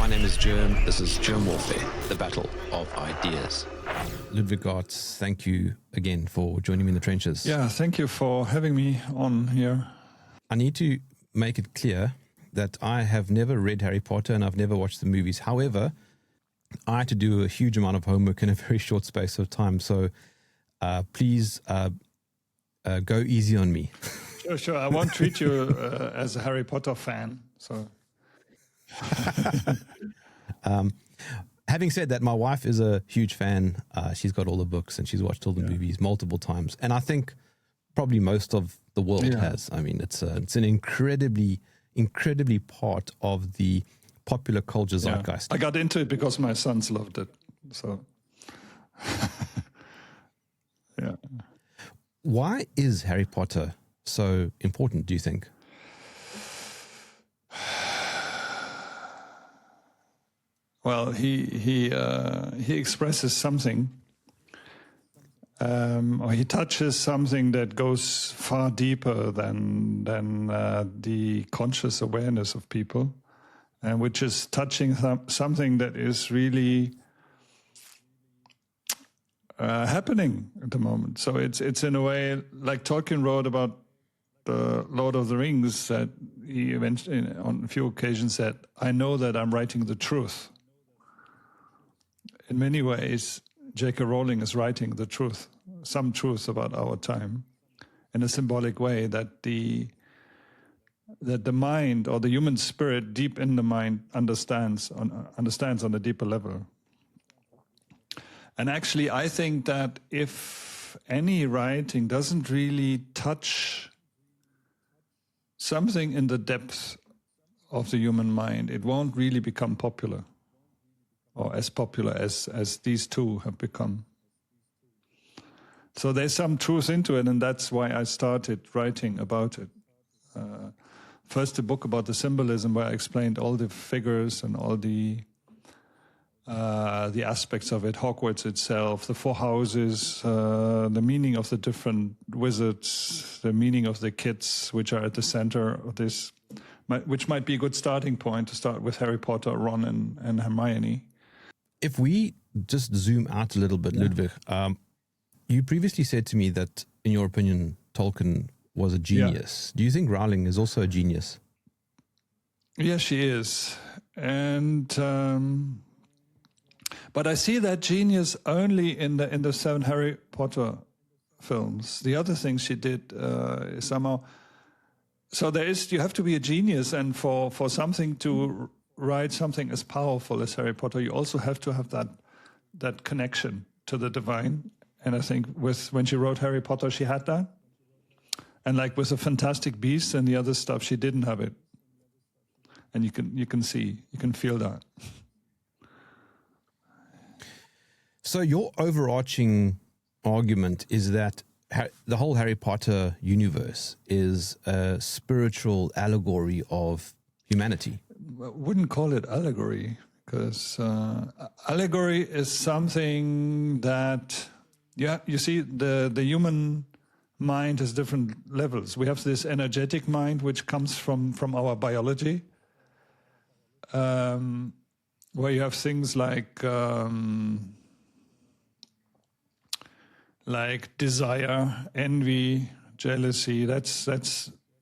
My name is Jerm. This is Jerm Warfare, the battle of ideas. Ludwig Gartz, thank you again for joining me in the trenches. Yeah, thank you for having me on here. I need to make it clear that I have never read Harry Potter and I've never watched the movies. However, I had to do a huge amount of homework in a very short space of time. So please go easy on me. Sure. I won't treat you as a Harry Potter fan. So, having said that, my wife is a huge fan. She's got all the books and she's watched all the movies multiple times. And I think probably most of the world has. I mean, it's an incredibly part of the popular culture zeitgeist. I got into it because my sons loved it. So, yeah. Why is Harry Potter so important, do you think? Well, he expresses something, or he touches something that goes far deeper than the conscious awareness of people, and which is touching something that is really happening at the moment. So it's in a way like Tolkien wrote about the Lord of the Rings, that he eventually on a few occasions said, "I know that I'm writing the truth." In many ways, J.K. Rowling is writing the truth, some truth about our time, in a symbolic way, that the mind or the human spirit deep in the mind understands on a deeper level. And actually, I think that if any writing doesn't really touch something in the depth of the human mind, it won't really become popular, or as popular as these two have become. So there's some truth into it, and that's why I started writing about it. First, a book about the symbolism, where I explained all the figures and all the aspects of it, Hogwarts itself, the four houses, the meaning of the different wizards, the meaning of the kids, which are at the center of this, which might be a good starting point to start with Harry Potter, Ron, and Hermione. If we just zoom out a little bit, Ludwig, you previously said to me that, in your opinion, Tolkien was a genius. Do you think Rowling is also a genius? Yes, she is. And but I see that genius only in the 7 Harry Potter films. The other things she did is somehow. So you have to be a genius, and for something to write something as powerful as Harry Potter, you also have to have that connection to the divine. And I think when she wrote Harry Potter, she had that. And like with the Fantastic Beasts and the other stuff, she didn't have it. And you can feel that. So your overarching argument is that the whole Harry Potter universe is a spiritual allegory of humanity. I wouldn't call it allegory, because allegory is something that, you see, the human mind has different levels. We have this energetic mind, which comes from our biology, where you have things like desire, envy, jealousy. That's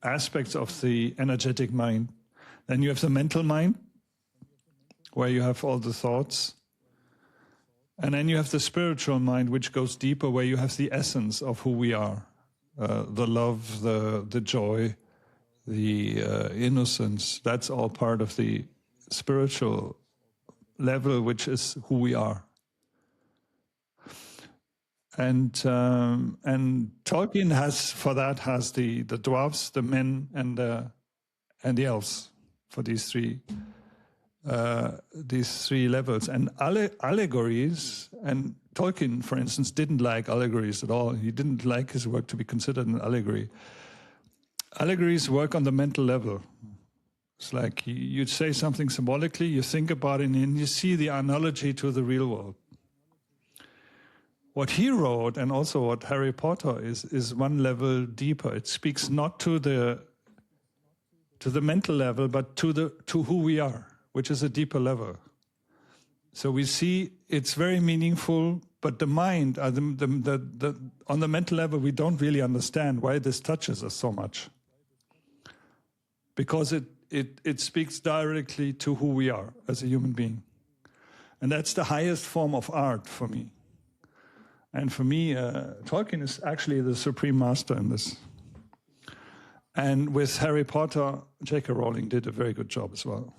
aspects of the energetic mind. Then you have the mental mind, where you have all the thoughts. And then you have the spiritual mind, which goes deeper, where you have the essence of who we are. The love, the joy, the innocence. That's all part of the spiritual level, which is who we are. And Tolkien has the dwarves, the men, and the elves, for these three levels. And allegories, and Tolkien, for instance, didn't like allegories at all. He didn't like his work to be considered an allegory. Allegories work on the mental level. It's like you say something symbolically, you think about it, and you see the analogy to the real world. What he wrote, and also what Harry Potter is one level deeper. It speaks not to the mental level, but to who we are. which is a deeper level. So we see it's very meaningful, but the mind, on the mental level, we don't really understand why this touches us so much. Because it speaks directly to who we are as a human being. And that's the highest form of art for me. And for me, Tolkien is actually the supreme master in this. And with Harry Potter, J.K. Rowling did a very good job as well.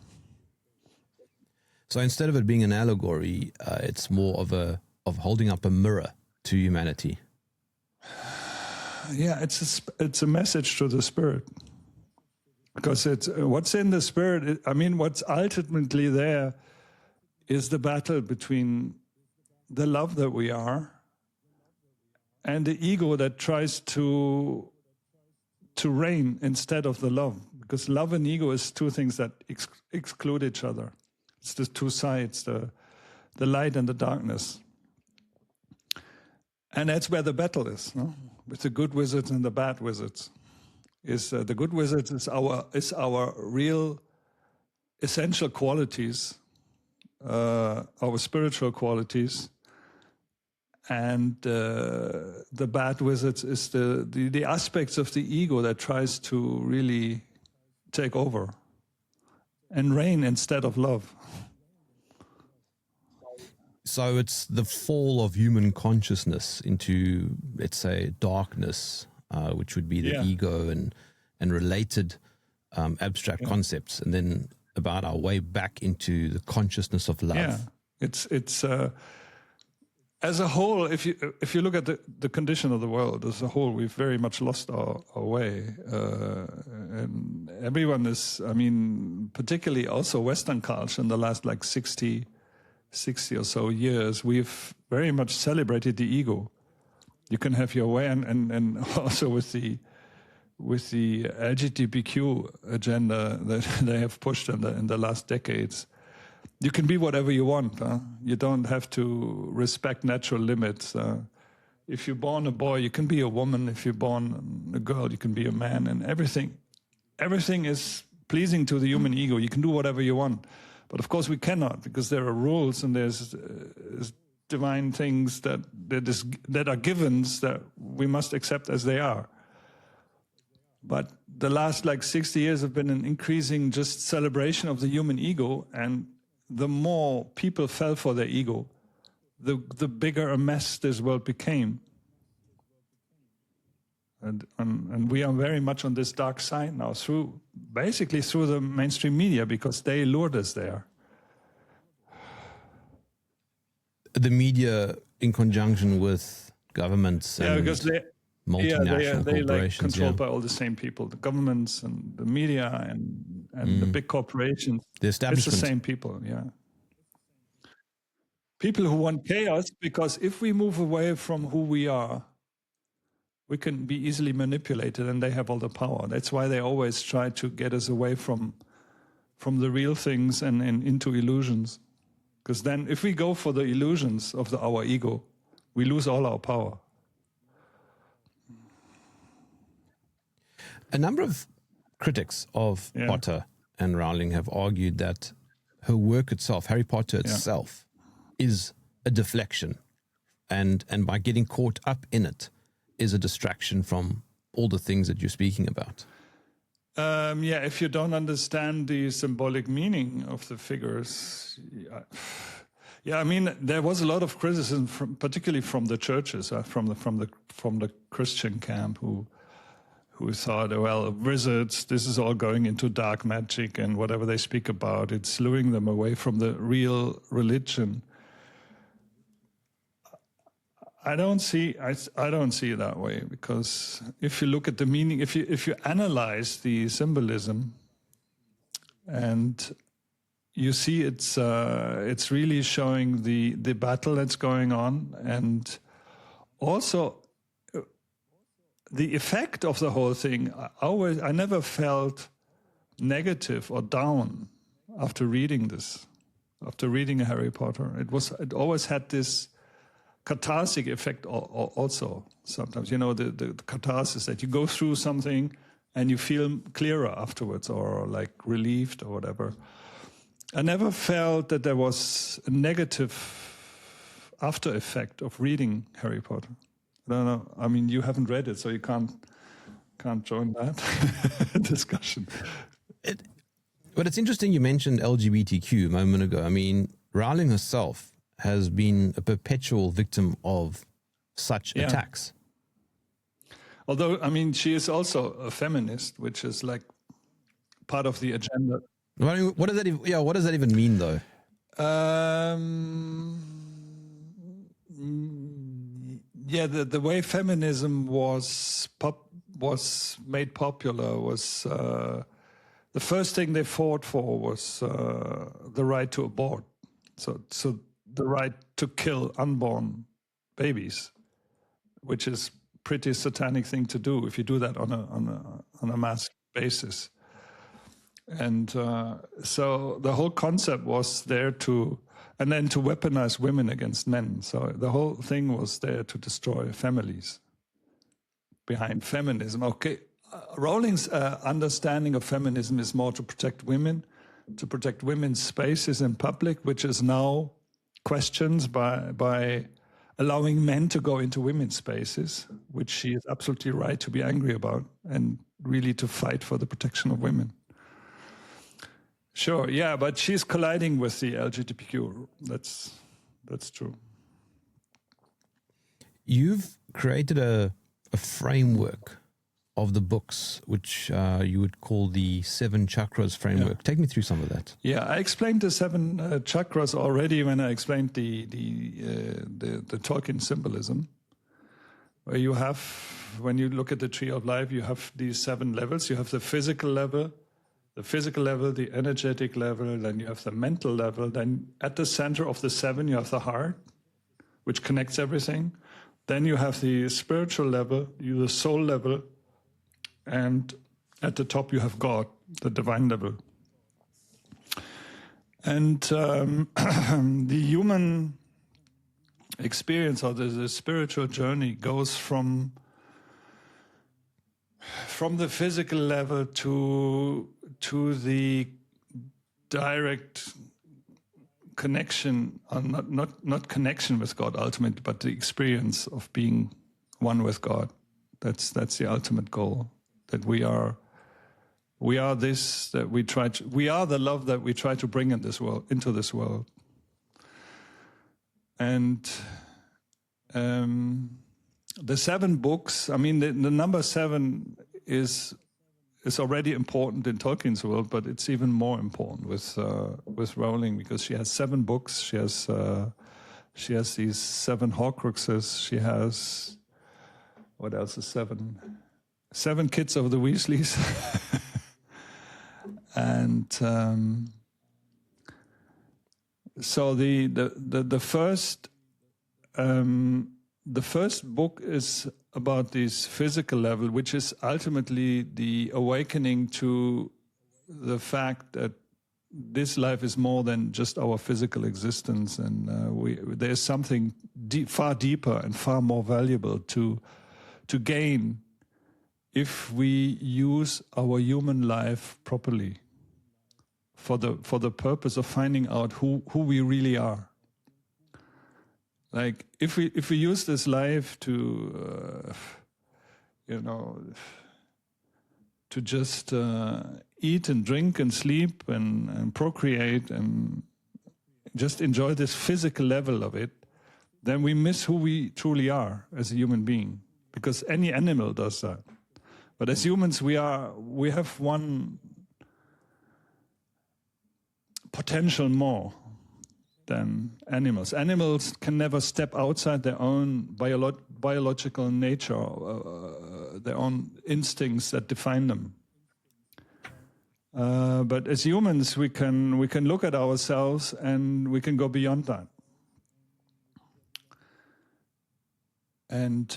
So instead of it being an allegory, it's more of holding up a mirror to humanity. Yeah, it's a message to the spirit. Because it's what's in the spirit, what's ultimately there is the battle between the love that we are and the ego that tries to reign instead of the love. Because love and ego is two things that exclude each other. It's the two sides, the light and the darkness. And that's where the battle is, no? With the good wizards and the bad wizards. The good wizards is our real essential qualities, our spiritual qualities, and the bad wizards is the aspects of the ego that tries to really take over and reign instead of love. So it's the fall of human consciousness into, let's say, darkness, which would be the ego and related abstract concepts, and then about our way back into the consciousness of love. Yeah, it's as a whole. If you look at the condition of the world as a whole, we've very much lost our way, and everyone is. Particularly also Western culture in the last 60 or so years, we've very much celebrated the ego. You can have your way, and also with the LGBTQ agenda that they have pushed in the last decades, you can be whatever you want. You don't have to respect natural limits. If you're born a boy, you can be a woman. If you're born a girl, you can be a man. And everything is pleasing to the human ego. You can do whatever you want. But of course we cannot, because there are rules and there's divine things that are givens that we must accept as they are. But the last 60 years have been an increasing just celebration of the human ego, and the more people fell for their ego, the bigger a mess this world became. And we are very much on this dark side now, basically through the mainstream media, because they lured us there. The media, in conjunction with governments and because multinational corporations, controlled by all the same people, the governments and the media and the big corporations. The establishment. It's the same people, yeah. People who want chaos, because if we move away from who we are, we can be easily manipulated, and they have all the power. That's why they always try to get us away from the real things and into illusions. Because then if we go for the illusions of our ego, we lose all our power. A number of critics of Potter and Rowling have argued that her work itself, Harry Potter itself, is a deflection. And by getting caught up in it is a distraction from all the things that you're speaking about. If you don't understand the symbolic meaning of the figures. There was a lot of criticism, particularly from the churches, from the Christian camp, who thought, well, wizards, this is all going into dark magic, and whatever they speak about, it's luring them away from the real religion. I don't see it that way, because if you look at the meaning, if you analyze the symbolism, and you see it's really showing the battle that's going on, and also the effect of the whole thing. I never felt negative or down after reading this, after reading Harry Potter. It always had this cathartic effect also sometimes. The catharsis that you go through something and you feel clearer afterwards, or relieved or whatever. I never felt that there was a negative after effect of reading Harry Potter. I don't know. I mean, you haven't read it, so you can't join that discussion. But it's interesting you mentioned LGBTQ a moment ago. I mean, Rowling herself has been a perpetual victim of such attacks. Although, I mean, she is also a feminist, which is like part of the agenda. What does that even, what does that even mean, though? The way feminism was made popular was the first thing they fought for was the right to abort. So the right to kill unborn babies, which is pretty satanic thing to do if you do that on a mass basis. And so the whole concept was there to weaponize women against men. So the whole thing was there to destroy families behind feminism. Okay, Rowling's understanding of feminism is more to protect women, to protect women's spaces in public, which is now questioned by allowing men to go into women's spaces, which she is absolutely right to be angry about, and really to fight for the protection of women. Sure, yeah, but she's colliding with the LGBTQ. That's true. You've created a framework of the books, which you would call the 7 chakras framework. Yeah. Take me through some of that. Yeah, I explained the 7 chakras already when I explained the Tolkien symbolism, where you have, when you look at the tree of life, you have these 7 levels. You have the physical level, the energetic level, then you have the mental level. Then at the center of the 7, you have the heart, which connects everything. Then you have the spiritual level, the soul level, and at the top you have God, the divine level. And the human experience or the spiritual journey goes from the physical level to the direct connection, not connection with God ultimately, but the experience of being one with God. That's the ultimate goal. That we are this, that we are the love that we try to bring in this world, into this world. And the 7 books, I mean, the number 7 is already important in Tolkien's world, but it's even more important with Rowling, because she has 7 books. She has these 7 Horcruxes. She has, what else is 7 kids of the Weasleys. And so the first book is about this physical level, which is ultimately the awakening to the fact that this life is more than just our physical existence, and there's something far deeper and far more valuable to gain if we use our human life properly for the purpose of finding out who we really are. Like if we use this life to to just eat and drink and sleep and procreate and just enjoy this physical level of it, then we miss who we truly are as a human being, because any animal does that. But as humans, we have one potential more than animals. Animals can never step outside their own biological nature, their own instincts that define them. But as humans, we can look at ourselves and we can go beyond that, and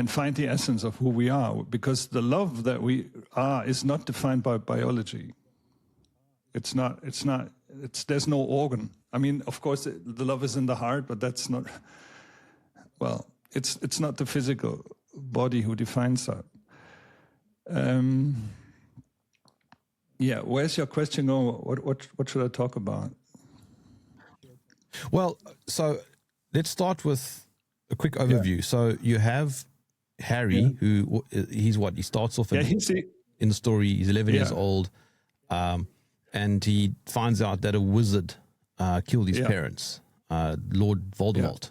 find the essence of who we are. Because the love that we are is not defined by biology. It's not. There's no organ. I mean, of course, the love is in the heart, but that's not. Well, it's not the physical body who defines that. Yeah, where's your question going? What should I talk about? Well, so let's start with a quick overview. So you have Harry, who he's what? He starts off in the story. He's 11 years old, and he finds out that a wizard killed his parents, Lord Voldemort,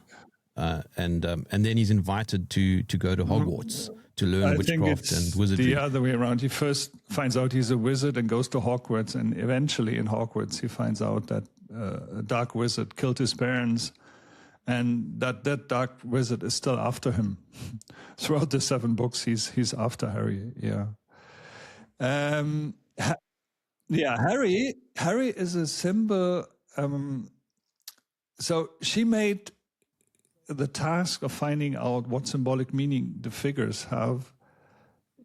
and then he's invited to go to Hogwarts to learn witchcraft and wizardry. The other way around. He first finds out he's a wizard and goes to Hogwarts, and eventually in Hogwarts he finds out that a dark wizard killed his parents, and that dark wizard is still after him. Throughout the 7 books, he's after Harry. Harry is a symbol. So she made the task of finding out what symbolic meaning the figures have.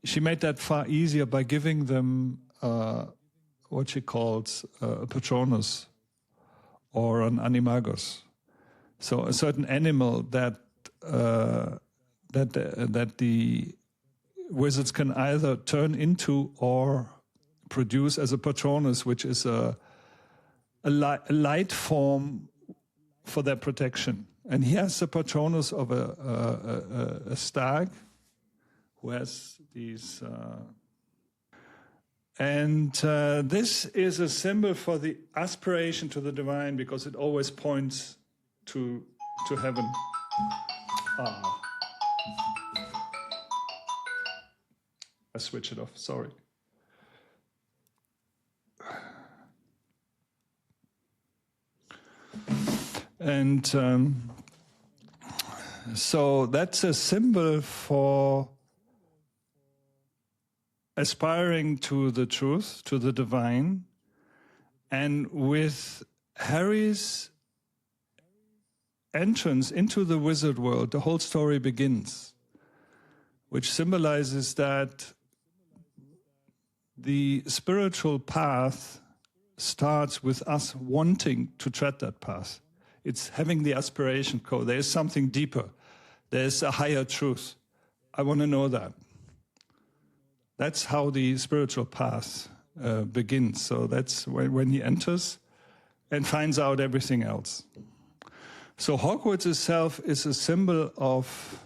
She made that far easier by giving them what she calls a Patronus or an animagus. So a certain animal that the wizards can either turn into or produce as a Patronus, which is a light form for their protection. And he has the Patronus of a stag who has these... this is a symbol for the aspiration to the divine, because it always points to heaven. I switch it off, sorry. And so that's a symbol for aspiring to the truth, to the divine. And with Harry's entrance into the wizard world, the whole story begins, which symbolizes that the spiritual path starts with us wanting to tread that path. It's having the aspiration code. There is something deeper. There's a higher truth. I want to know that. That's how the spiritual path begins. So that's when he enters and finds out everything else. So Hogwarts itself is a symbol of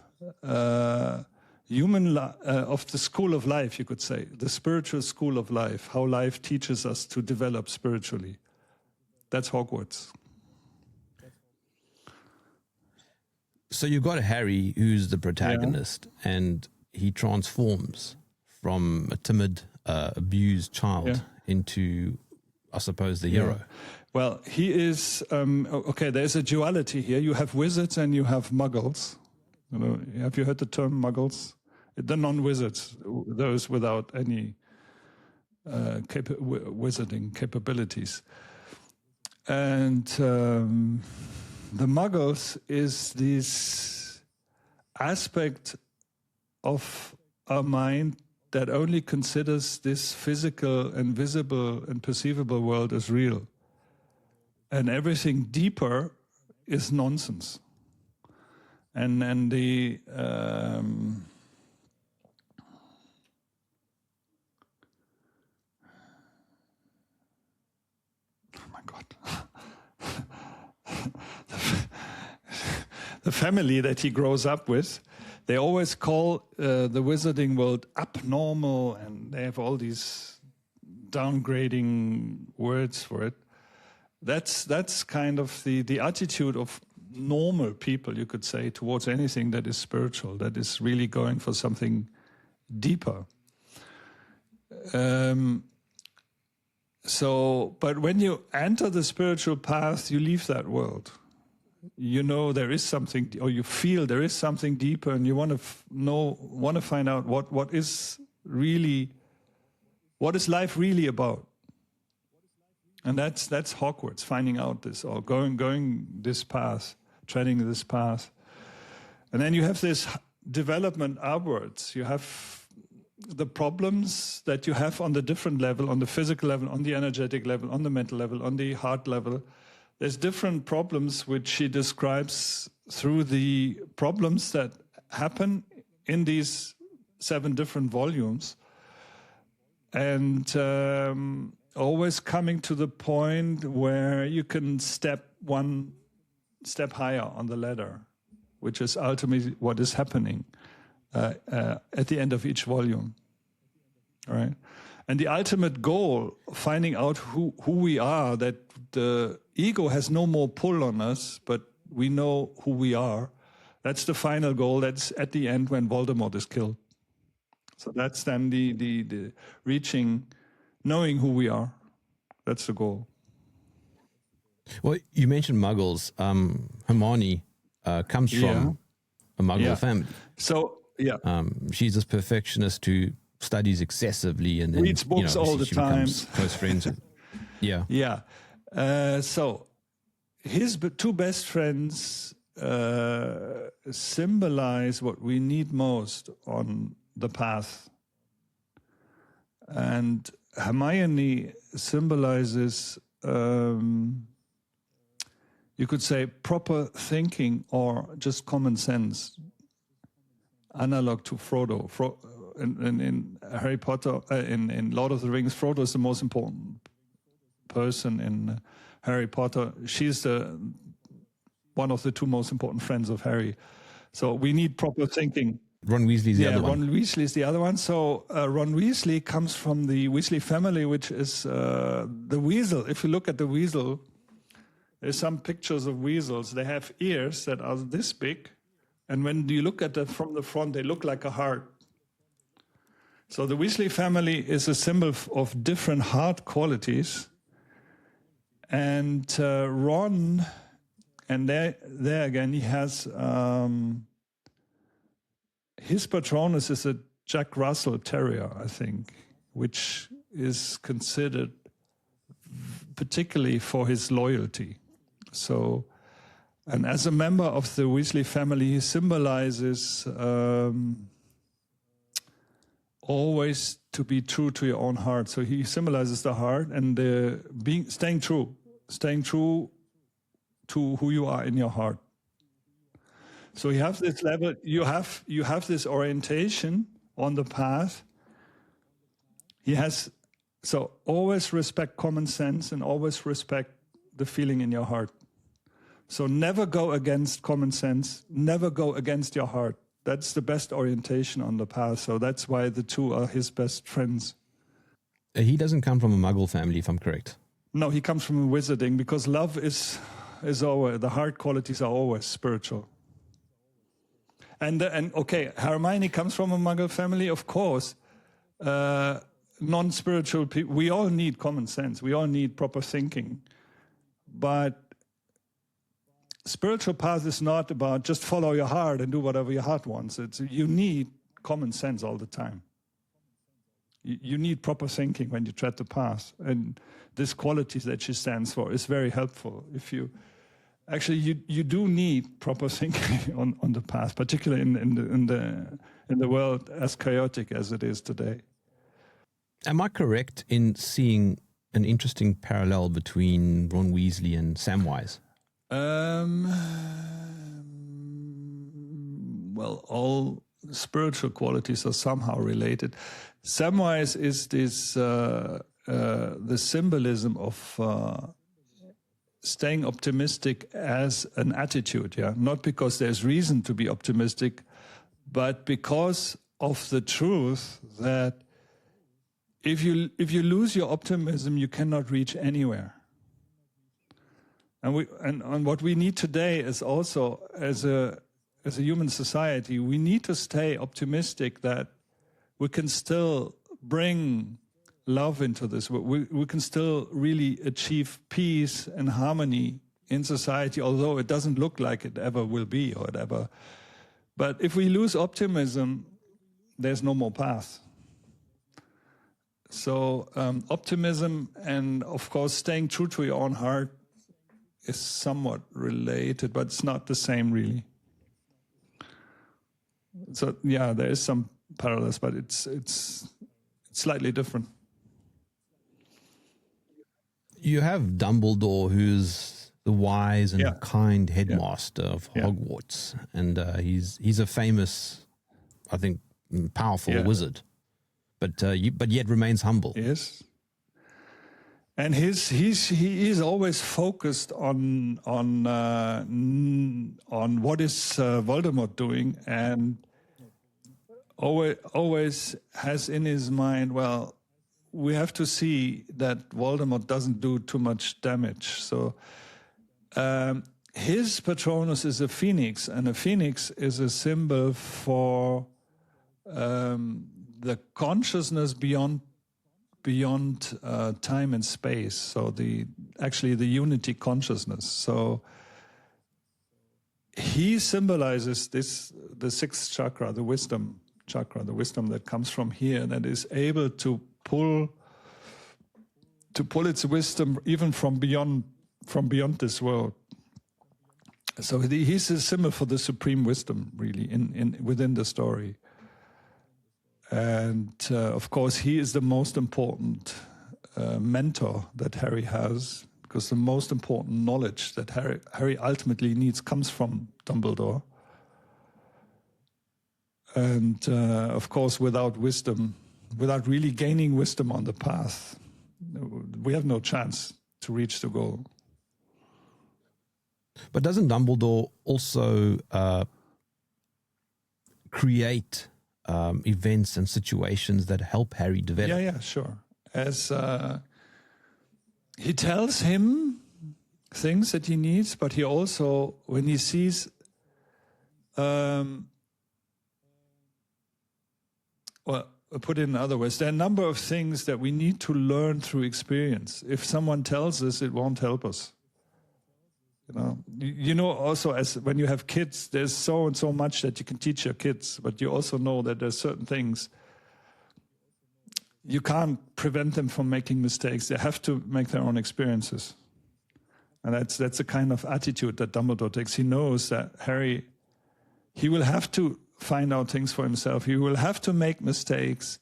of the school of life, you could say, the spiritual school of life, how life teaches us to develop spiritually. That's Hogwarts. So you've got Harry, who's the protagonist, and he transforms from a timid, abused child into, I suppose, the hero. Well, he is, okay, there's a duality here. You have wizards and you have muggles. You know, have you heard the term muggles? The non-wizards, those without any wizarding capabilities. And the muggles is this aspect of our mind that only considers this physical and visible and perceivable world as real. And everything deeper is nonsense. And the... oh my God. The family that he grows up with, they always call the wizarding world abnormal, and they have all these downgrading words for it. That's kind of the attitude of normal people, you could say, towards anything that is spiritual, that is really going for something deeper. But when you enter the spiritual path, you leave that world. You know there is something, or you feel there is something deeper, and you want to find out what is life really about. And that's Hogwarts, finding out this, or going this path, treading this path. And then you have this development upwards. You have the problems that you have on the different level, on the physical level, on the energetic level, on the mental level, on the heart level. There's different problems which she describes through the problems that happen in these 7 different volumes. and always coming to the point where you can step one step higher on the ladder, which is ultimately what is happening at the end of each volume. All right. And the ultimate goal, finding out who we are, that the ego has no more pull on us, but we know who we are. That's the final goal. That's at the end when Voldemort is killed. So that's then the reaching, knowing who we are. That's the goal. Well, you mentioned Muggles. Hermione comes from a Muggle family. So, yeah. She's this perfectionist who studies excessively and reads books all the time. Close friends. Yeah. Yeah. So his two best friends symbolize what we need most on the path. And Hermione symbolizes, you could say, proper thinking or just common sense, analog to Frodo. In Harry Potter, in Lord of the Rings, Frodo is the most important person in Harry Potter. She's one of the two most important friends of Harry. So we need proper thinking. Ron Weasley's the other one. Ron Weasley is the other one. So Ron Weasley comes from the Weasley family, which is the weasel. If you look at the weasel, there's some pictures of weasels. They have ears that are this big. And when you look at them from the front, they look like a heart. So the Weasley family is a symbol of different heart qualities. And Ron, and there again, he has, his Patronus is a Jack Russell Terrier, I think, which is considered particularly for his loyalty. So, and as a member of the Weasley family, he symbolizes always to be true to your own heart. So he symbolizes the heart and staying true to who you are in your heart. So you have this level, you have this orientation on the path. So always respect common sense and always respect the feeling in your heart. So never go against common sense, never go against your heart. That's the best orientation on the path. So that's why the two are his best friends. He doesn't come from a Muggle family, if I'm correct. No, he comes from wizarding because love is always, the heart qualities are always spiritual. And okay, Hermione comes from a Muggle family, of course. Non-spiritual people, we all need common sense. We all need proper thinking. But spiritual path is not about just follow your heart and do whatever your heart wants. You need common sense all the time. You need proper thinking when you tread the path. And this quality that she stands for is very helpful. If you actually you do need proper thinking on the path, particularly in the world as chaotic as it is today. Am I correct in seeing an interesting parallel between Ron Weasley and Samwise? Well, all spiritual qualities are somehow related. Samwise is this the symbolism of staying optimistic as an attitude, yeah, not because there's reason to be optimistic, but because of the truth that if you lose your optimism, you cannot reach anywhere. And what we need today is also as a human society, we need to stay optimistic that we can still bring love into this. We can still really achieve peace and harmony in society, although it doesn't look like it ever will be or whatever. But if we lose optimism, there's no more path. So optimism and, of course, staying true to your own heart is somewhat related, but it's not the same, really. So, yeah, there is some parallels, but it's slightly different. You have Dumbledore, who's the wise and kind headmaster of Hogwarts, and he's a famous, I think, powerful wizard. but yet remains humble. Yes. And he is always focused on what is Voldemort doing, and always has in his mind, well, we have to see that Voldemort doesn't do too much damage. So his Patronus is a phoenix, and a phoenix is a symbol for the consciousness beyond time and space. So actually the unity consciousness. So he symbolizes the sixth chakra, the wisdom chakra, the wisdom that comes from here, that is able to pull its wisdom even from beyond this world. So he's a symbol for the supreme wisdom, really, within the story. And of course, he is the most important mentor that Harry has, because the most important knowledge that Harry ultimately needs comes from Dumbledore. And of course, without wisdom, without really gaining wisdom on the path, we have no chance to reach the goal. But doesn't Dumbledore also create events and situations that help Harry develop? Yeah, sure. As he tells him things that he needs, but he also, when he sees, well, put it in other words, there are a number of things that we need to learn through experience. If someone tells us, it won't help us. You know, also, as when you have kids, there's so and so much that you can teach your kids, but you also know that there's certain things you can't prevent them from making mistakes. They have to make their own experiences. And that's the kind of attitude that Dumbledore takes. He knows that Harry, he will have to find out things for himself. He will have to make mistakes.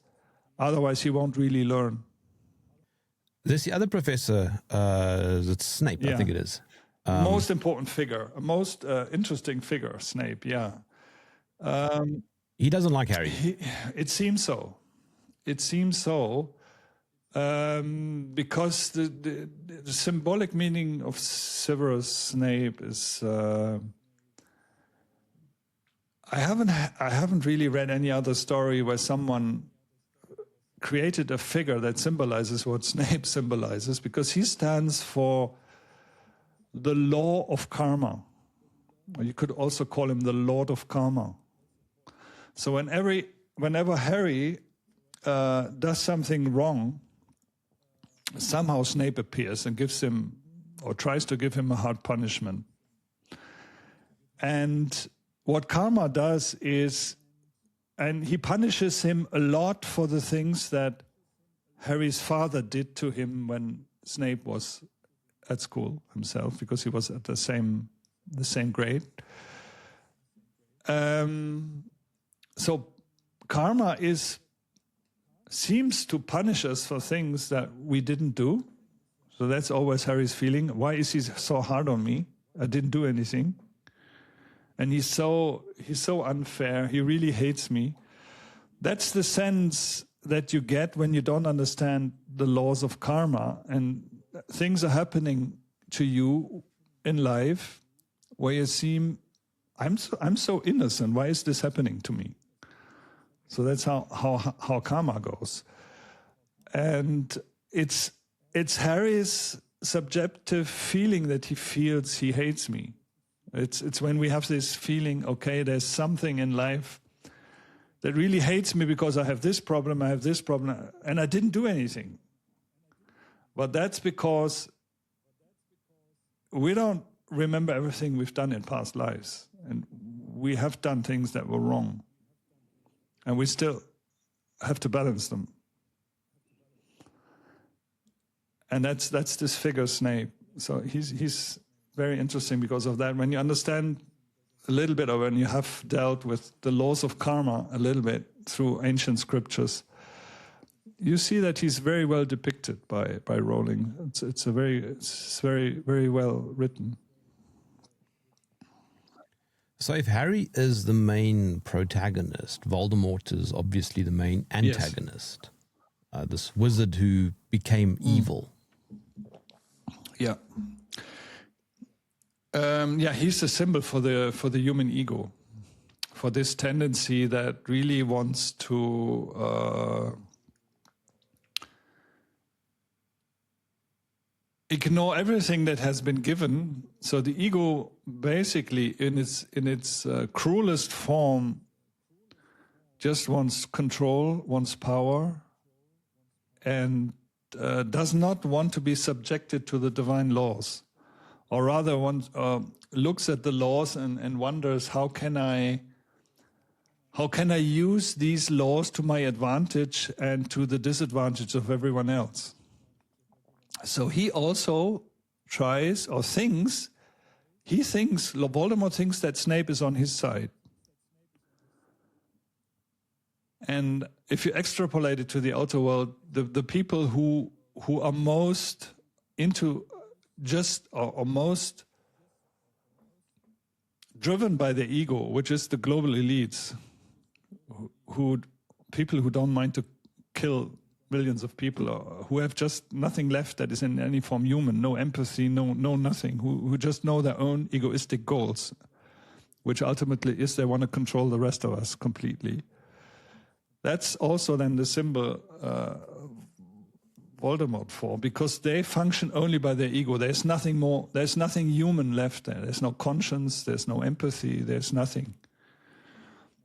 Otherwise, he won't really learn. There's the other professor, it's Snape, I think it is. Most important figure, most interesting figure, Snape, yeah. He doesn't like Harry. It seems so. It seems so because the symbolic meaning of Severus Snape is... I haven't really read any other story where someone created a figure that symbolizes what Snape symbolizes, because he stands for the law of karma. Or you could also call him the Lord of Karma. So whenever Harry does something wrong, somehow Snape appears and gives him, or tries to give him, a hard punishment. And what karma does is, and he punishes him a lot for the things that Harry's father did to him when Snape was at school himself, because he was at the same grade. So karma seems to punish us for things that we didn't do. So that's always Harry's feeling. Why is he so hard on me? I didn't do anything. And he's so unfair. He really hates me. That's the sense that you get when you don't understand the laws of karma, and things are happening to you in life where you seem, I'm so innocent. Why is this happening to me? So that's how karma goes. And it's Harry's subjective feeling that he feels he hates me. It's when we have this feeling, okay, there's something in life that really hates me because I have this problem, and I didn't do anything. But that's because we don't remember everything we've done in past lives. And we have done things that were wrong. And we still have to balance them. And that's this figure, Snape. So he's very interesting because of that. When you understand a little bit, or when you have dealt with the laws of karma a little bit through ancient scriptures, you see that he's very well depicted by Rowling. It's very, very well written. So if Harry is the main protagonist, Voldemort is obviously the main antagonist. This wizard who became evil. Yeah. He's a symbol for the human ego, for this tendency that really wants to ignore everything that has been given. So the ego, basically, in its cruelest form, just wants control, wants power, and does not want to be subjected to the divine laws, or rather looks at the laws and wonders, how can I use these laws to my advantage and to the disadvantage of everyone else? So he also tries or thinks, Voldemort thinks that Snape is on his side. And if you extrapolate it to the outer world, the people who are most into or most driven by their ego, which is the global elites, people who don't mind to kill millions of people, or who have just nothing left that is in any form human, no empathy, no nothing, who just know their own egoistic goals, which ultimately is they want to control the rest of us completely. That's also then the symbol Voldemort for, because they function only by their ego. There's nothing more, there's nothing human left there. There's no conscience, there's no empathy, there's nothing.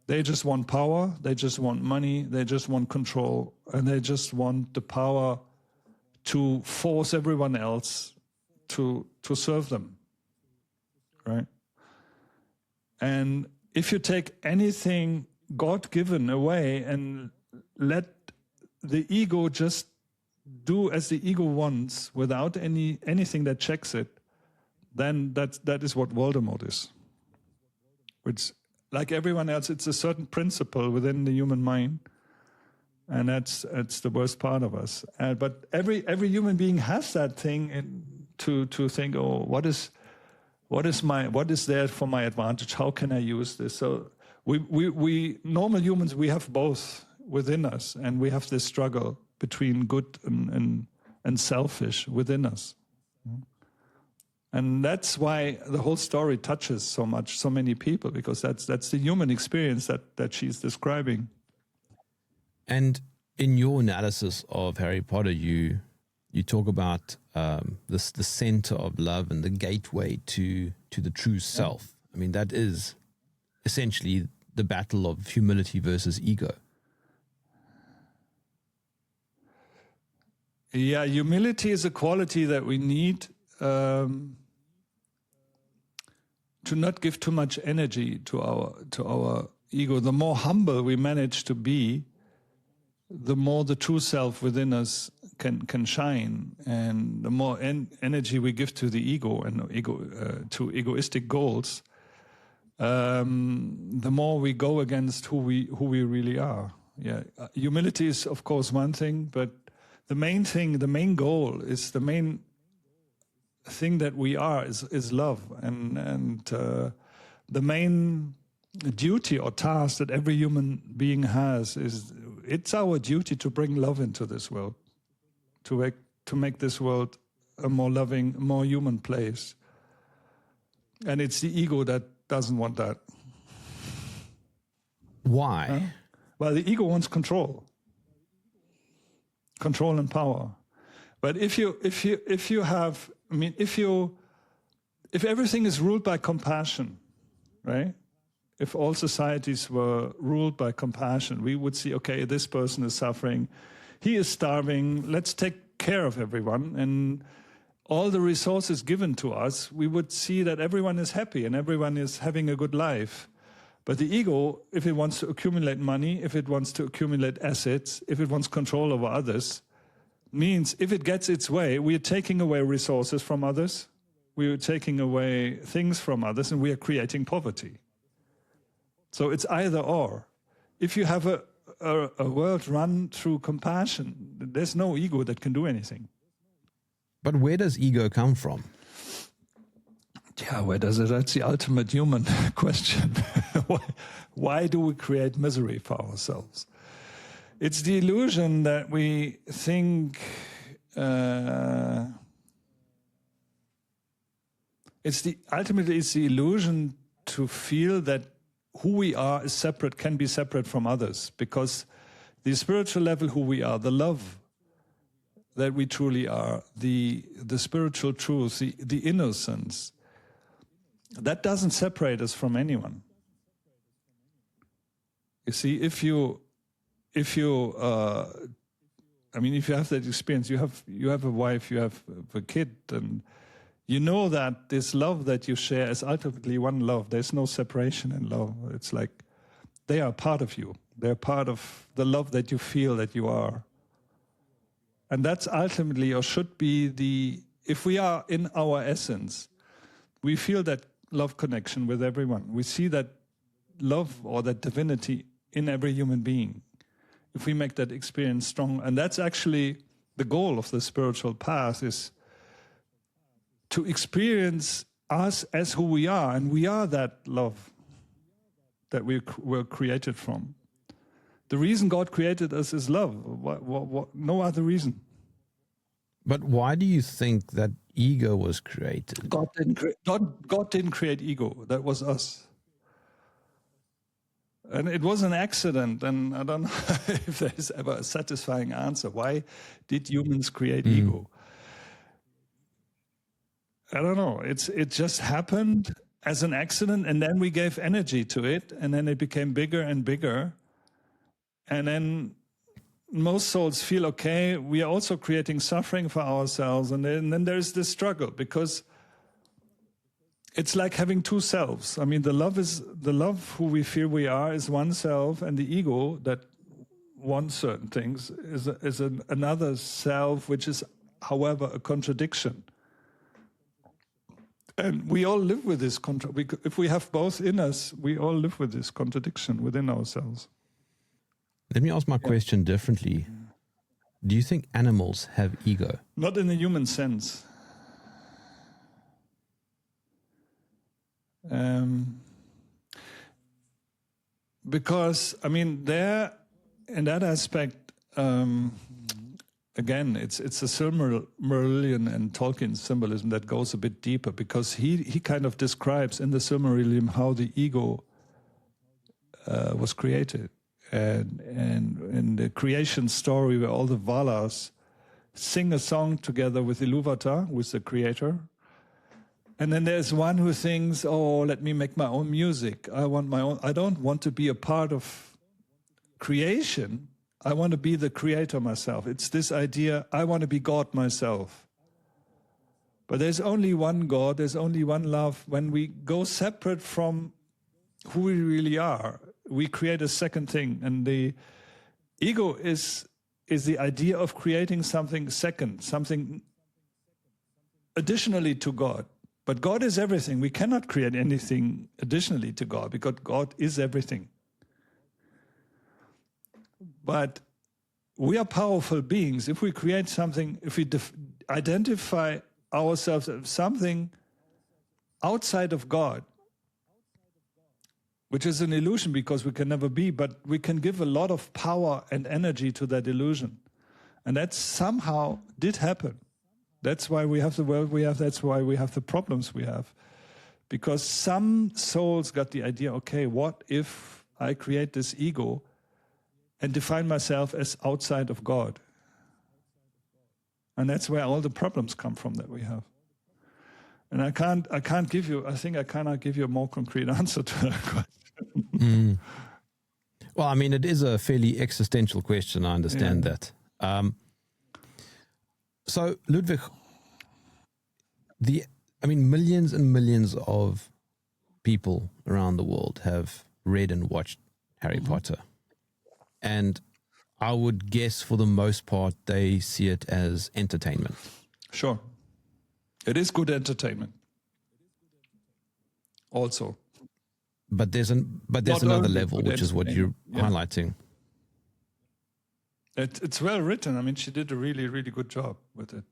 They just want power, they just want money, they just want control, and they just want the power to force everyone else to serve them, right? And if you take anything God-given away and let the ego just do as the ego wants without anything that checks it, then that is what Voldemort is. Which, like everyone else, it's a certain principle within the human mind, and that's the worst part of us. But every human being has that thing to think, oh, what is there for my advantage? How can I use this? So we normal humans, we have both within us, and we have this struggle between good and selfish within us. And that's why the whole story touches so many people, because that's the human experience that she's describing. And in your analysis of Harry Potter, you talk about the center of love and the gateway to the true self. I mean, that is essentially the battle of humility versus ego. Yeah, humility is a quality that we need to not give too much energy to our ego. The more humble we manage to be, the more the true self within us can shine, and the more energy we give to the ego and to egoistic goals, the more we go against who we really are. Yeah, humility is of course one thing, but the main goal is the main thing that we are is love, and the main duty or task that every human being has is it's our duty to bring love into this world, to make this world a more loving, more human place. And it's the ego that doesn't want that. Why? Well, the ego wants control and power. But if everything is ruled by compassion, right? If all societies were ruled by compassion, we would see, okay, this person is suffering, he is starving, let's take care of everyone, and all the resources given to us, we would see that everyone is happy and everyone is having a good life. But the ego, if it wants to accumulate money, if it wants to accumulate assets, if it wants control over others, means if it gets its way, we are taking away resources from others, we are taking away things from others, and we are creating poverty. So it's either or. If you have a world run through compassion, there's no ego that can do anything. But where does ego come from? Yeah, that's the ultimate human question. Why do we create misery for ourselves? It's the illusion that we think ultimately it's the illusion to feel that who we are is separate, can be separate from others, because the spiritual level, who we are, the love that we truly are, the spiritual truth, the innocence, that doesn't separate us from anyone. You see, if you have that experience, you have a wife, you have a kid, and you know that this love that you share is ultimately one love. There's no separation in love. It's like they are part of you. They're part of the love that you feel that you are. And that's ultimately, or should be, if we are in our essence, we feel that love connection with everyone. We see that love or that divinity in every human being. If we make that experience strong, and that's actually the goal of the spiritual path, is to experience us as who we are, and we are that love that we were created from. The reason God created us is love. No other reason. But why do you think that ego was created? God didn't create ego. That was us. And it was an accident, and I don't know if there's ever a satisfying answer. Why did humans create ego? I don't know. It just happened as an accident, and then we gave energy to it, and then it became bigger and bigger. And then most souls feel, okay, we are also creating suffering for ourselves, and then there's this struggle, because it's like having two selves. I mean, the love who we feel we are is one self, and the ego that wants certain things is another self, which is, however, a contradiction. And we all live with this if we have both in us, we all live with this contradiction within ourselves. Let me ask my question differently. Do you think animals have ego? Not in the human sense. Because, I mean, in that aspect, again, it's a Silmarillion and Tolkien's symbolism that goes a bit deeper, because he kind of describes in the Silmarillion how the ego was created. And in the creation story, where all the Valas sing a song together with Ilúvatar, who is the creator. And then there's one who thinks, oh, let me make my own music. I don't want to be a part of creation. I want to be the creator myself. It's this idea, I want to be God myself. But there's only one God, there's only one love. When we go separate from who we really are, we create a second thing. And the ego is the idea of creating something second, something additionally to God. But God is everything. We cannot create anything additionally to God, because God is everything. But we are powerful beings. If we create something, if we identify ourselves as something outside of God, which is an illusion because we can never be, but we can give a lot of power and energy to that illusion. And that somehow did happen. That's why we have the world we have. That's why we have the problems we have. Because some souls got the idea, okay, what if I create this ego and define myself as outside of God? And that's where all the problems come from that we have. And I cannot give you a more concrete answer to that question. Well, I mean, it is a fairly existential question. I understand that. So, Ludwig, millions and millions of people around the world have read and watched Harry Potter. And I would guess for the most part, they see it as entertainment. Sure. It is good entertainment. Also. But there's another level, which is what you're highlighting. It's well written. I mean, she did a really, really good job with it.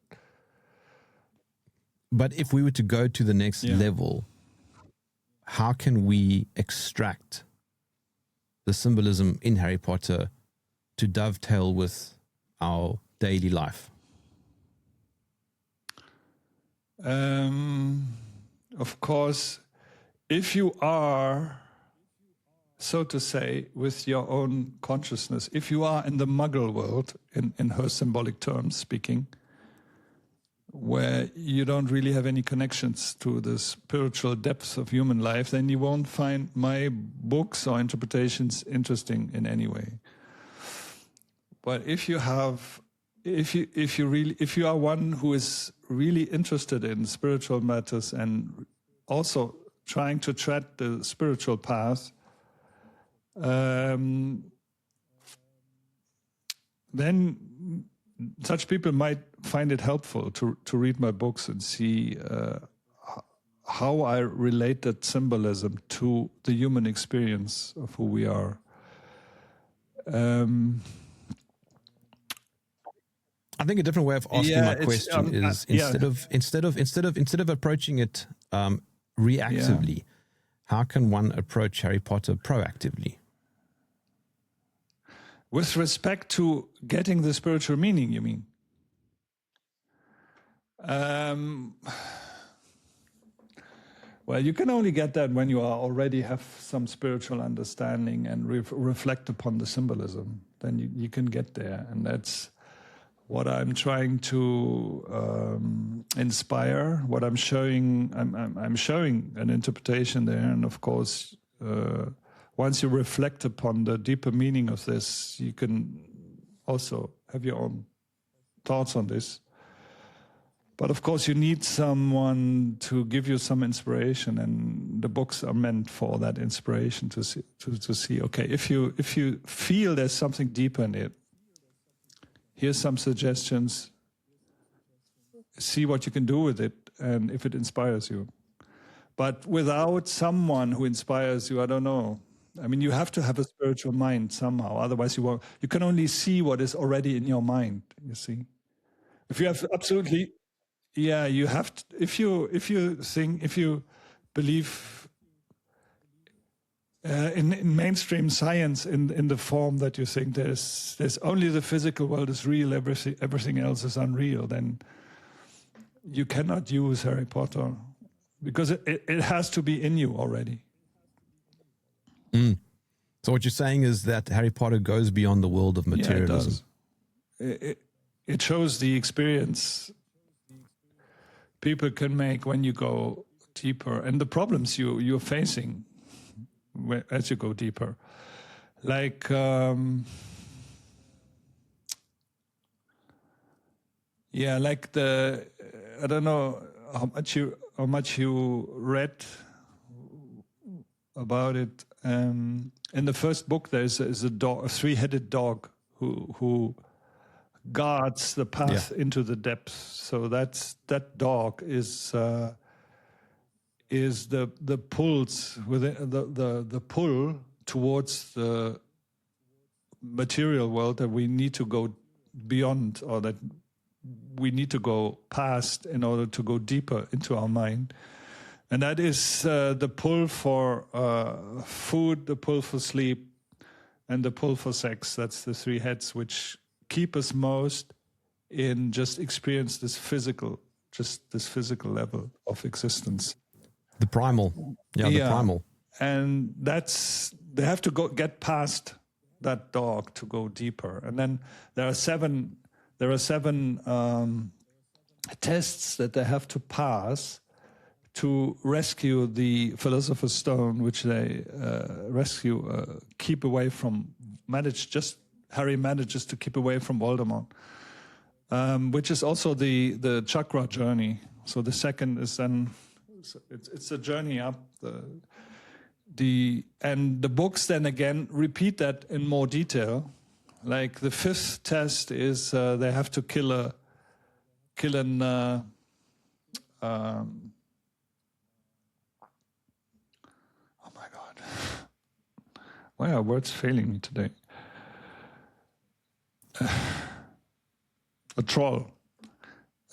But if we were to go to the next level, how can we extract the symbolism in Harry Potter to dovetail with our daily life? Of course, if you are, so to say, with your own consciousness, if you are in the muggle world, in her symbolic terms speaking, where you don't really have any connections to the spiritual depths of human life, then you won't find my books or interpretations interesting in any way. But if you have, if you are one who is really interested in spiritual matters and also trying to tread the spiritual path, then such people might find it helpful to read my books and see how I relate that symbolism to the human experience of who we are. I think a different way of asking my question is instead of approaching it reactively, how can one approach Harry Potter proactively? With respect to getting the spiritual meaning, you mean? Well, you can only get that when you already have some spiritual understanding and reflect upon the symbolism. Then you can get there, and that's what I'm trying to inspire. What I'm showing, I'm showing an interpretation there, and of course. Once you reflect upon the deeper meaning of this, you can also have your own thoughts on this. But of course, you need someone to give you some inspiration, and the books are meant for that inspiration to see. Okay, if you feel there's something deeper in it, here's some suggestions. See what you can do with it, and if it inspires you. But without someone who inspires you, I don't know. I mean, you have to have a spiritual mind somehow. Otherwise, you won't. You can only see what is already in your mind. You see, if you have absolutely, you have to. If you believe in mainstream science in the form that you think there's only the physical world is real, everything else is unreal, then you cannot use Harry Potter because it has to be in you already. So what you're saying is that Harry Potter goes beyond the world of materialism. It shows the experience people can make when you go deeper, and the problems you're facing as you go deeper. Like like I don't know how much you read about it. In the first book, there's a dog, a three-headed dog who guards the path into the depths. So that dog is the pulse within the pull towards the material world that we need to go beyond, or that we need to go past in order to go deeper into our mind. And that is the pull for food, the pull for sleep, and the pull for sex. That's the three heads which keep us most in just experience this physical level of existence. The primal. The primal. And they have to get past that dog to go deeper. And then there are seven tests that they have to pass to rescue the Philosopher's Stone, which they keep away from. Harry manages to keep away from Voldemort, which is also the chakra journey. So the second is then it's a journey up. And the books then again repeat that in more detail. Like the fifth test is they have to kill an why are words failing me today? A troll.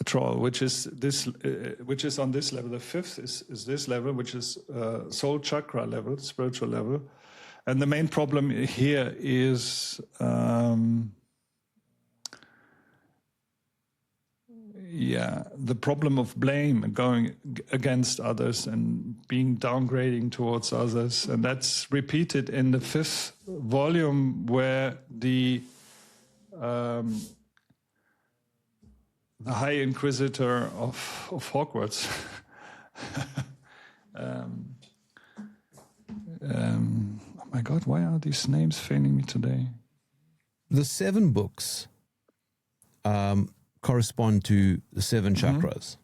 at all, which is this, which is on this level. The fifth is this level, which is soul chakra level, spiritual level, and the main problem here is the problem of blame and going against others and being downgrading towards others, and that's repeated in the fifth volume where the High Inquisitor of Hogwarts. Oh my God, why are these names failing me today? The 7 books correspond to the 7 chakras.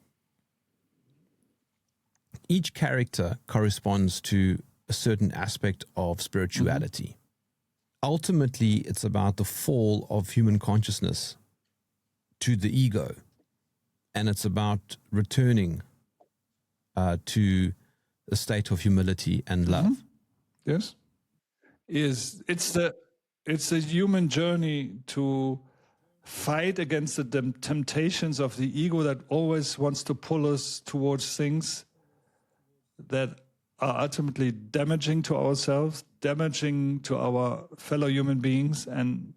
Each character corresponds to a certain aspect of spirituality. Ultimately, it's about the fall of human consciousness to the ego. And it's about returning to a state of humility and love. Yes, it's the human journey to fight against the temptations of the ego that always wants to pull us towards things that are ultimately damaging to ourselves, damaging to our fellow human beings, and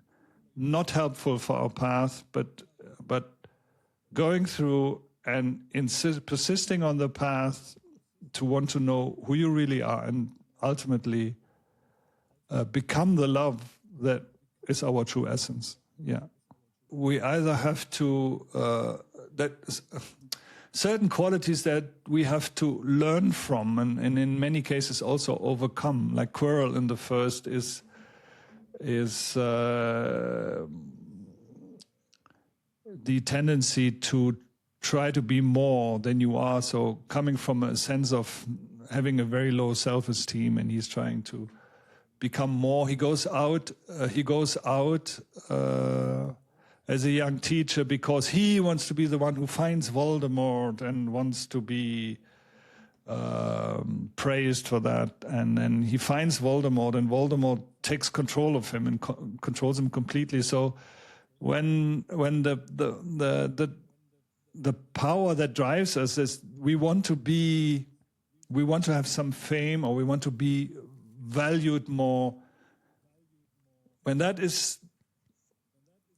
not helpful for our path, but going through and persisting on the path to want to know who you really are and ultimately become the love that is our true essence. Yeah. We either have to, certain qualities that we have to learn from and in many cases also overcome, like quarrel in the first is the tendency to try to be more than you are. So coming from a sense of having a very low self-esteem, and he's trying to become more. He goes out as a young teacher because he wants to be the one who finds Voldemort and wants to be praised for that. And then he finds Voldemort, and Voldemort takes control of him and controls him completely. So when the power that drives us is we want to have some fame, or we want to be valued more, when that is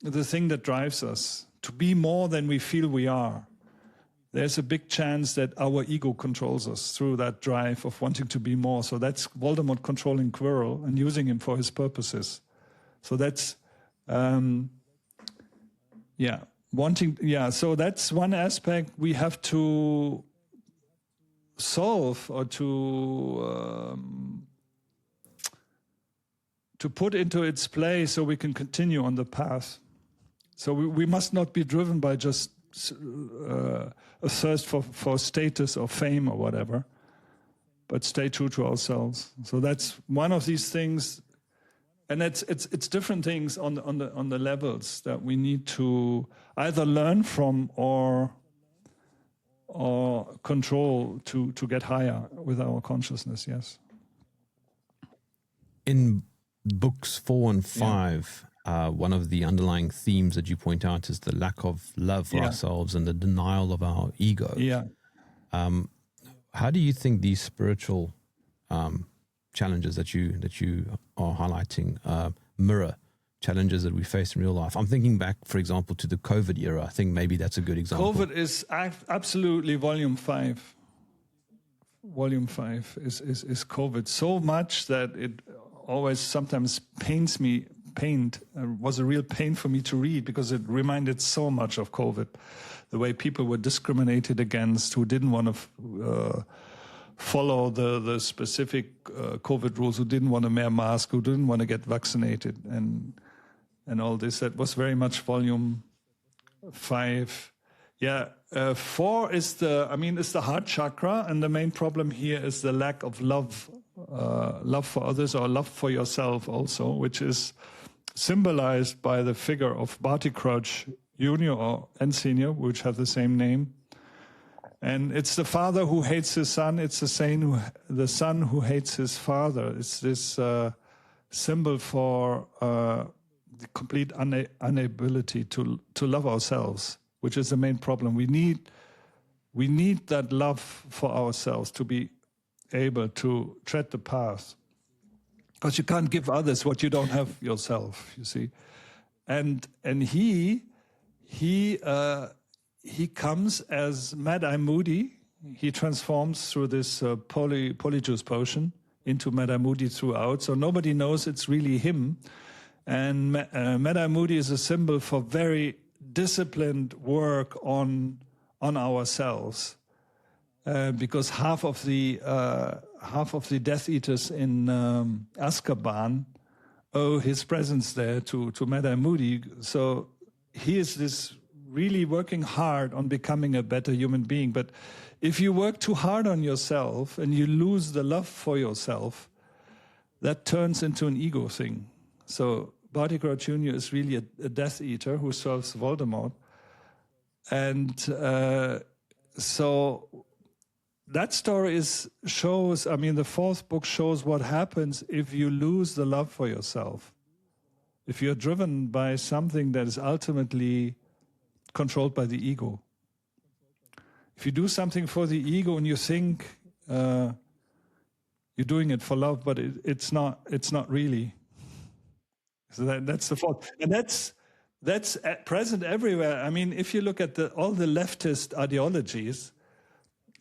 the thing that drives us to be more than we feel we are, there's a big chance that our ego controls us through that drive of wanting to be more. So that's Voldemort controlling Quirrell and using him for his purposes. So that's so that's one aspect we have to solve, or to put into its place so we can continue on the path. So we must not be driven by just a thirst for status or fame or whatever, but stay true to ourselves. So that's one of these things, and it's different things on the levels that we need to either learn from or control to get higher with our consciousness. Yes. In books 4 and 5, one of the underlying themes that you point out is the lack of love for ourselves and the denial of our ego. Yeah. How do you think these spiritual challenges that you are highlighting mirror challenges that we face in real life? I'm thinking back, for example, to the COVID era. I think maybe that's a good example. COVID is absolutely volume 5. Volume 5 is COVID so much that it always sometimes was a real pain for me to read, because it reminded so much of COVID, the way people were discriminated against, who didn't want to follow the specific COVID rules, who didn't want to wear masks, who didn't want to get vaccinated, and all this. That was very much volume 5. 4 is the heart chakra, and the main problem here is the lack of love for others, or love for yourself also, which is symbolized by the figure of Barty Crouch Jr. and Senior, which have the same name. And it's the father who hates his son. It's the son who hates his father. It's this symbol for the complete inability to love ourselves which is the main problem. We need that love for ourselves to be able to tread the path. Because you can't give others what you don't have yourself, you see. And he comes as Mad-Eye Moody. He transforms through this polyjuice potion into Mad-Eye Moody throughout. So nobody knows it's really him. And Mad-Eye Moody is a symbol for very disciplined work on ourselves. Because half of the Death Eaters in Azkaban owe his presence there to Mad-Eye Moody. So he is this really working hard on becoming a better human being. But if you work too hard on yourself and you lose the love for yourself, that turns into an ego thing. So Barty Crouch Jr. is really a Death Eater who serves Voldemort. And so that story shows, I mean, the fourth book shows what happens if you lose the love for yourself. If you're driven by something that is ultimately controlled by the ego. If you do something for the ego and you think you're doing it for love, but it's not really. So that's the fault. And that's present everywhere. I mean, if you look at all the leftist ideologies,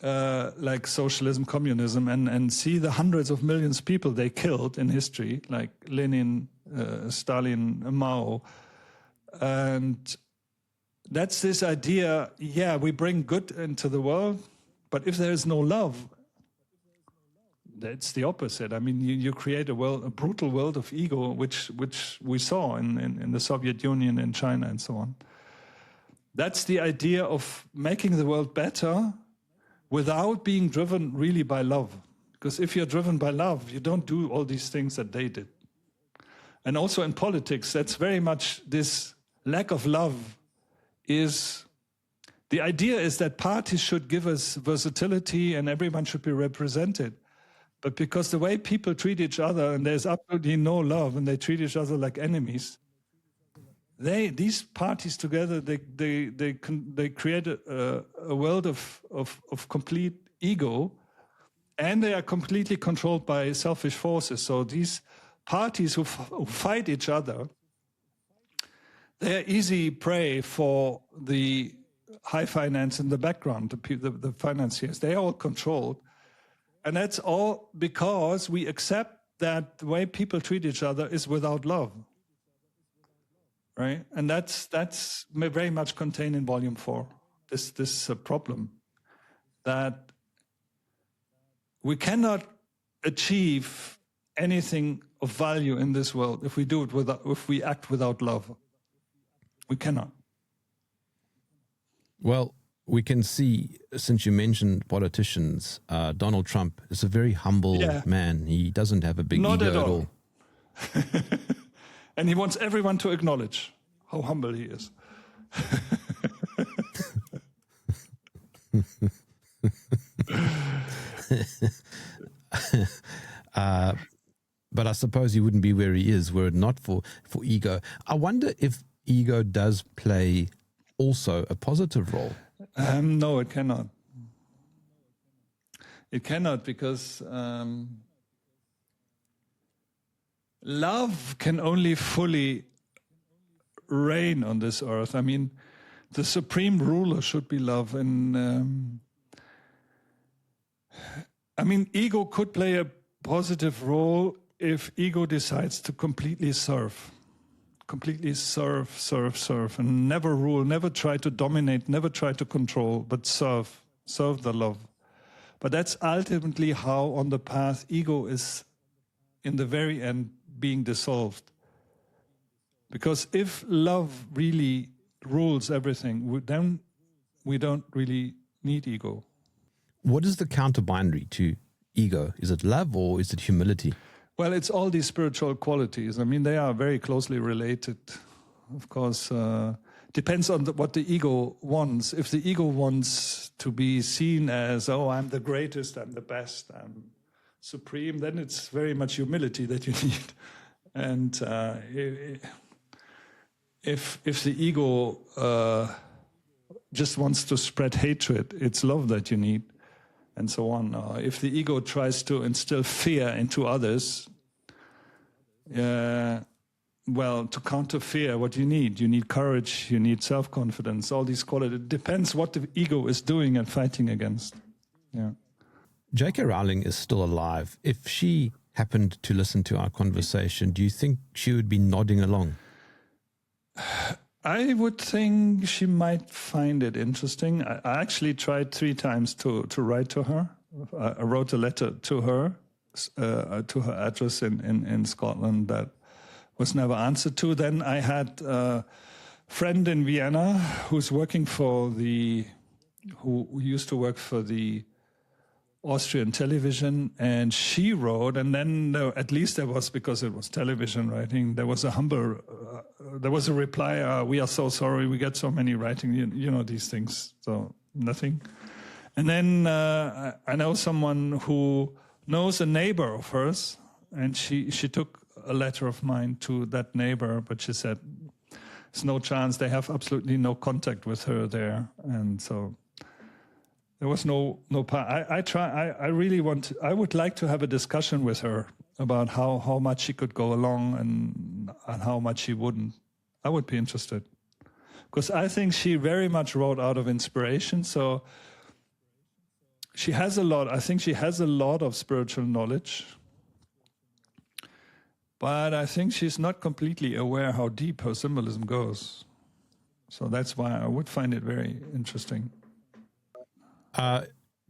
like socialism, communism, and see the hundreds of millions of people they killed in history, like Lenin, Stalin, Mao. And that's this idea, yeah, we bring good into the world, but if there is no love, that's the opposite. I mean, you create a brutal world of ego, which we saw in the Soviet Union, in China, and so on. That's the idea of making the world better without being driven really by love. Because if you're driven by love, you don't do all these things that they did. And also in politics, that's very much this lack of love is... The idea is that parties should give us versatility and everyone should be represented. But because the way people treat each other, and there's absolutely no love, and they treat each other like enemies, these parties together, they create a world of complete ego, and they are completely controlled by selfish forces. So these parties who fight each other, they are easy prey for the high finance in the background, the financiers. They are all controlled. And that's all because we accept that the way people treat each other is without love. Right? And that's very much contained in Volume 4, this problem. That we cannot achieve anything of value in this world if we act without love. We cannot. Well, we can see, since you mentioned politicians, Donald Trump is a very humble man. He doesn't have a big ego at all. And he wants everyone to acknowledge how humble he is. But I suppose he wouldn't be where he is were it not for ego. I wonder if ego does play also a positive role. No, it cannot. It cannot because love can only fully reign on this earth. I mean, the supreme ruler should be love. And I mean, ego could play a positive role if ego decides to completely serve, and never rule, never try to dominate, never try to control, but serve the love. But that's ultimately how on the path ego is in the very end being dissolved. Because if love really rules everything, then we don't really need ego. What is the counter-binary to ego? Is it love or is it humility? Well, it's all these spiritual qualities. I mean, they are very closely related. Of course, depends on what the ego wants. If the ego wants to be seen as, oh, I'm the greatest, I'm the best, I'm supreme, then it's very much humility that you need. And if the ego just wants to spread hatred, it's love that you need, and so on. If the ego tries to instill fear into others, well, to counter fear, what you need courage, you need self-confidence, all these qualities. It depends what the ego is doing and fighting against. Yeah. J.K. Rowling is still alive. If she happened to listen to our conversation, do you think she would be nodding along? I would think she might find it interesting. I actually tried 3 times to write to her. I wrote a letter to her address in Scotland that was never answered to. Then I had a friend in Vienna who used to work for the Austrian television, and she wrote, and then at least there was, because it was television writing, there was a reply, we are so sorry, we get so many writing, you know these things, so nothing. And then I know someone who knows a neighbor of hers, and she took a letter of mine to that neighbor, but she said there's no chance, they have absolutely no contact with her there, and so there was no part. I would like to have a discussion with her about how much she could go along and how much she wouldn't. I would be interested, because I think she very much wrote out of inspiration. So she has a lot. I think she has a lot of spiritual knowledge, but I think she's not completely aware how deep her symbolism goes. So that's why I would find it very interesting.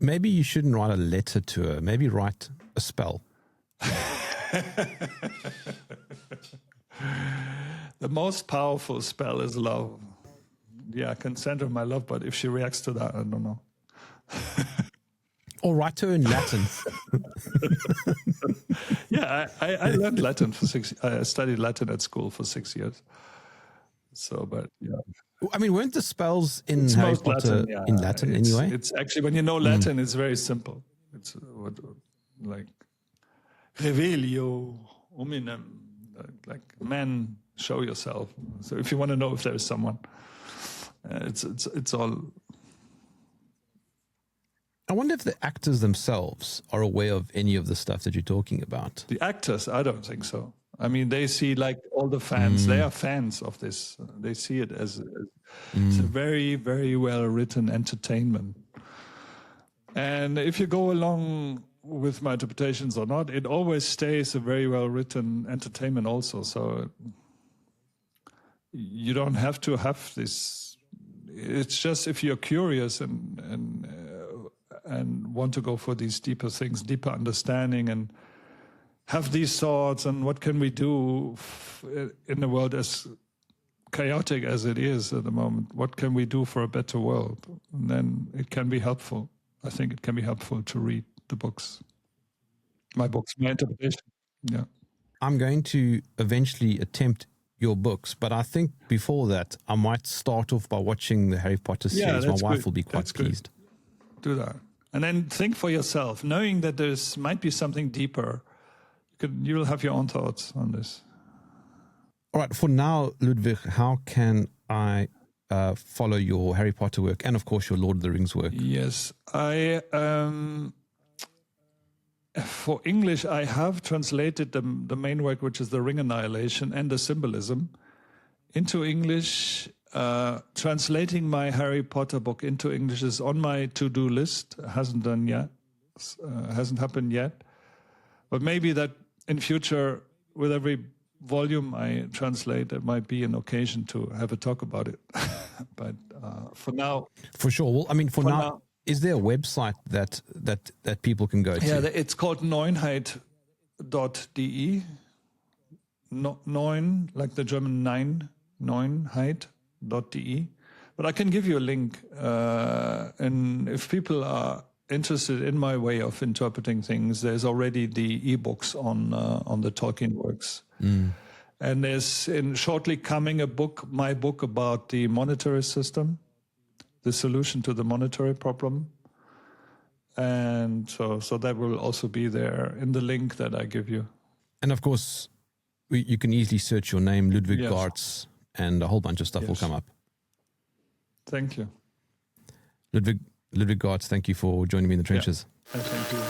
Maybe you shouldn't write a letter to her. Maybe write a spell. The most powerful spell is love. Yeah, I can send her my love, but if she reacts to that, I don't know. Or write to her in Latin. Yeah, I learned Latin for 6 years. I studied Latin at school for 6 years. So, but yeah. I mean, weren't the spells in Harry Potter in Latin anyway? It's actually, when you know Latin, it's very simple. It's like revelio hominem, like man, show yourself. So if you want to know if there is someone, it's all. I wonder if the actors themselves are aware of any of the stuff that you're talking about. The actors, I don't think so. I mean, they see, like all the fans, they are fans of this. They see it as it's a very, very well written entertainment. And if you go along with my interpretations or not, it always stays a very well written entertainment also. So you don't have to have this. It's just if you're curious and want to go for these deeper things, deeper understanding, and have these thoughts, and what can we do in the world as chaotic as it is at the moment? What can we do for a better world? And then it can be helpful. I think it can be helpful to read the books. My books, my interpretation. Yeah. I'm going to eventually attempt your books, but I think before that, I might start off by watching the Harry Potter series. My wife will be quite pleased. Do that. And then think for yourself, knowing that there's might be something deeper. You will have your own thoughts on this. All right. For now, Ludwig, how can I follow your Harry Potter work and, of course, your Lord of the Rings work? Yes, for English, I have translated the main work, which is the Ring Annihilation and the Symbolism, into English. Translating my Harry Potter book into English is on my to-do list. Hasn't happened yet. But maybe that in future, with every volume I translate, there might be an occasion to have a talk about it. But for now, for sure. Well, I mean, for now, is there a website that people can go to? Yeah, it's called neunheit.de. Neun, like the German nine, neunheit.de. But I can give you a link, and if people are interested in my way of interpreting things, there's already the ebooks on the Tolkien works. And there's shortly coming my book about the monetary system, the solution to the monetary problem. And so that will also be there in the link that I give you. And of course, you can easily search your name, Ludwig Gartz, and a whole bunch of stuff will come up. Thank you. Ludwig Gartz, thank you for joining me in the trenches. Thank you.